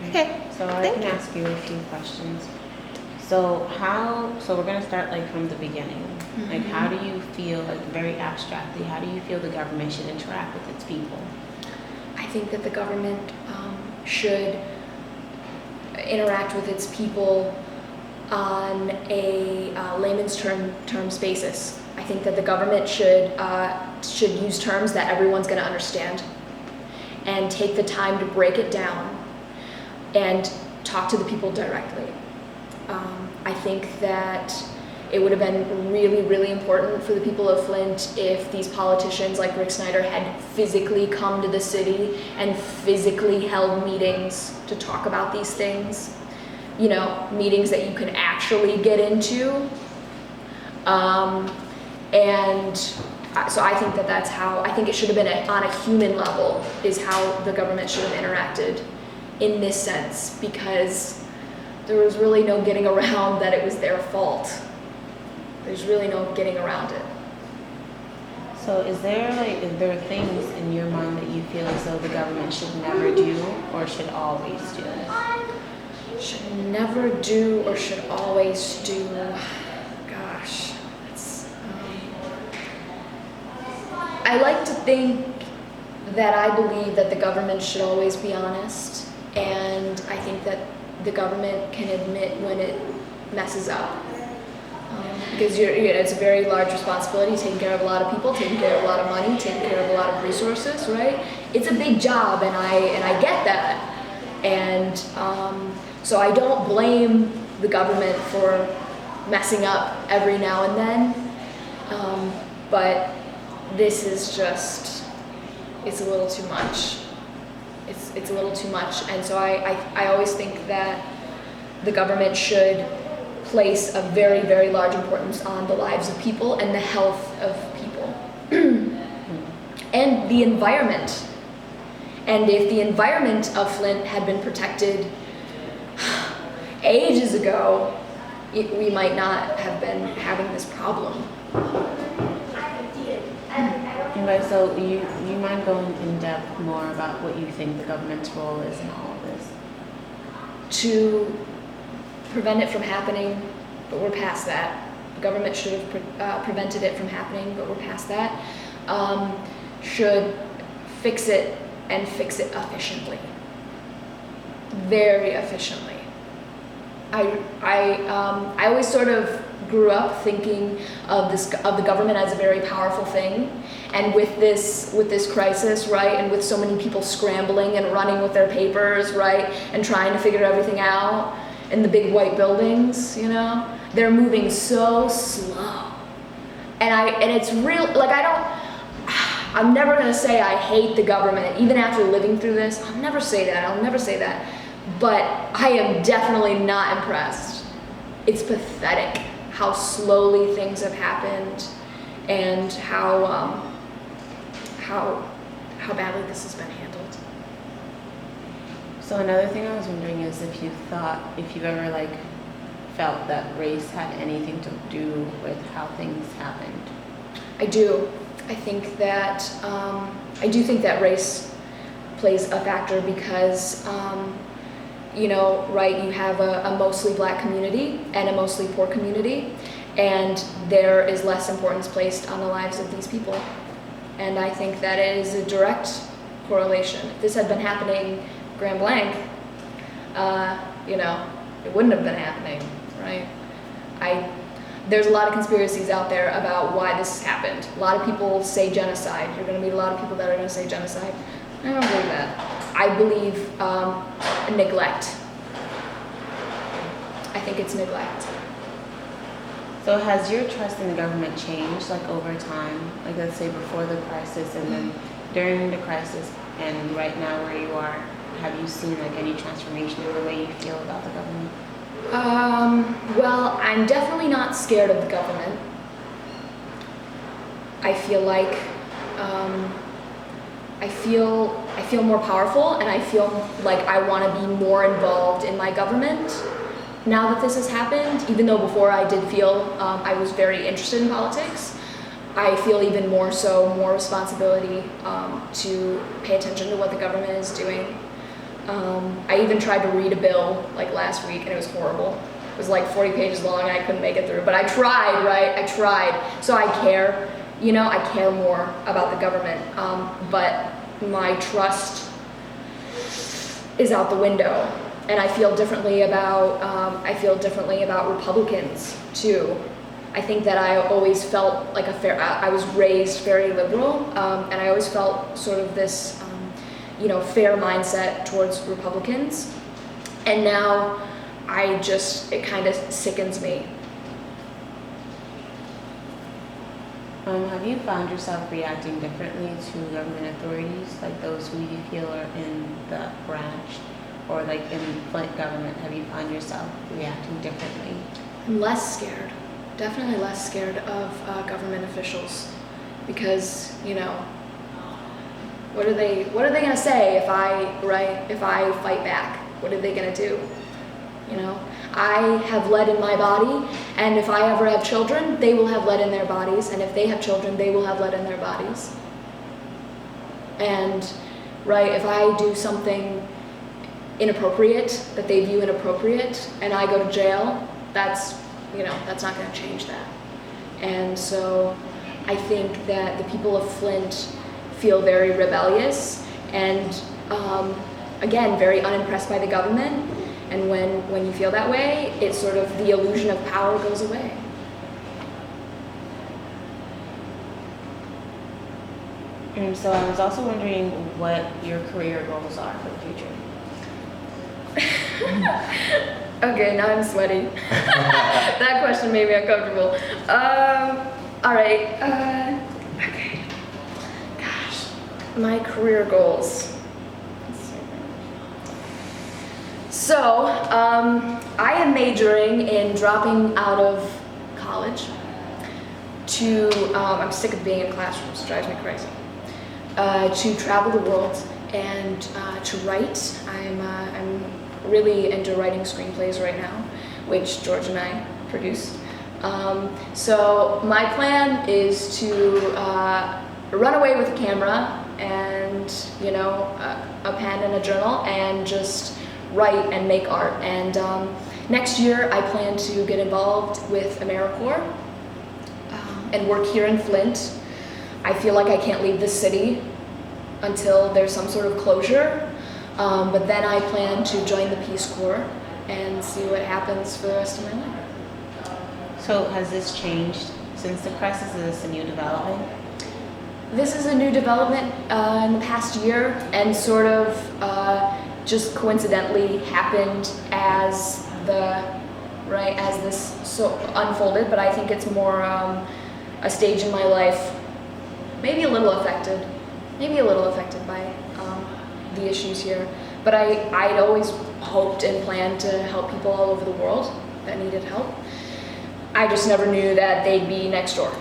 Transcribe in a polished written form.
Okay. So I Thank can you. ask you a few questions. So we're gonna start like from the beginning. Like how do you feel, like very abstractly, how do you feel the government should interact with its people? I think that the government should interact with its people on a layman's terms basis. I think that the government should use terms that everyone's going to understand and take the time to break it down and talk to the people directly. I think that it would have been really, really important for the people of Flint if these politicians like Rick Snyder had physically come to the city and physically held meetings to talk about these things. You know, meetings that you can actually get into. And so I think that that's how, I think it should have been on a human level is how the government should have interacted in this sense, because there was really no getting around that it was their fault. There's really no getting around it. So is there things in your mind that you feel as though the government should never do or should always do? Should never do or should always do? Gosh, that's, I like to think that I believe that the government should always be honest, and I think that the government can admit when it messes up. Because it's a very large responsibility, taking care of a lot of people, taking care of a lot of money, taking care of a lot of resources, right? It's a big job, and I get that. And so I don't blame the government for messing up every now and then, but this is just, it's a little too much. It's a little too much, and so I always think that the government should place a very, very large importance on the lives of people and the health of people. And the environment. And if the environment of Flint had been protected ages ago, we might not have been having this problem. Anyway, so you mind going in depth more about what you think the government's role is in all of this? To prevent it from happening, but we're past that. The government should have prevented it from happening, but we're past that. Should fix it and fix it efficiently. Very efficiently. I always sort of grew up thinking of the government as a very powerful thing, and with this crisis, right, and with so many people scrambling and running with their papers, right, and trying to figure everything out in the big white buildings, you know, they're moving so slow, and it's real. Like I'm never gonna say I hate the government, even after living through this. I'll never say that. But I am definitely not impressed. It's pathetic how slowly things have happened, and how badly this has been handled. So another thing I was wondering is if you've ever felt that race had anything to do with how things happened. I do. I think that I do think that race plays a factor because you know, right, you have a mostly black community and a mostly poor community, and there is less importance placed on the lives of these people. And I think that is a direct correlation. If this had been happening grand blanc, you know, it wouldn't have been happening, right? There's a lot of conspiracies out there about why this happened. A lot of people say genocide. You're going to meet a lot of people that are going to say genocide. I don't believe that. I believe neglect. I think it's neglect. So has your trust in the government changed over time? Like let's say before the crisis and then during the crisis and right now where you are, have you seen any transformation in the way you feel about the government? Well, I'm definitely not scared of the government. I feel like I feel more powerful, and I feel like I want to be more involved in my government now that this has happened. Even though before I did feel I was very interested in politics, I feel even more so, more responsibility to pay attention to what the government is doing. I even tried to read a bill like last week and it was horrible. It was like 40 pages long and I couldn't make it through. But I tried, right? I tried. So I care, I care more about the government. But my trust is out the window. And I feel differently about Republicans too. I think that I always felt like I was raised very liberal, and I always felt sort of this, fair mindset towards Republicans. And now it kind of sickens me. Have you found yourself reacting differently to government authorities, like those who you feel are in the branch, or like in Flint government? Have you found yourself reacting differently? I'm less scared. Definitely less scared of government officials, because what are they gonna say if I fight back? What are they gonna do? I have lead in my body, and if I ever have children, they will have lead in their bodies, and if they have children, they will have lead in their bodies. And if I do something inappropriate that they view inappropriate, and I go to jail, that's not going to change that. And so I think that the people of Flint feel very rebellious and, again, very unimpressed by the government. And when you feel that way, it's sort of the illusion of power goes away. And so I was also wondering what your career goals are for the future. Okay, now I'm sweating. That question made me uncomfortable. All right. Okay. Gosh, my career goals. So, I am majoring in dropping out of college to, I'm sick of being in classrooms, it drives me crazy, to travel the world and to write. I'm really into writing screenplays right now, which George and I produce. So my plan is to run away with a camera and, a pen and a journal and just write and make art. And next year I plan to get involved with AmeriCorps and work here in Flint. I feel like I can't leave the city until there's some sort of closure. But then I plan to join the Peace Corps and see what happens for the rest of my life. So has this changed since the crisis? Is this a new development? This is a new development in the past year, and sort of just coincidentally happened as this so unfolded. But I think it's more a stage in my life, maybe a little affected by the issues here. But I'd always hoped and planned to help people all over the world that needed help. I just never knew that they'd be next door.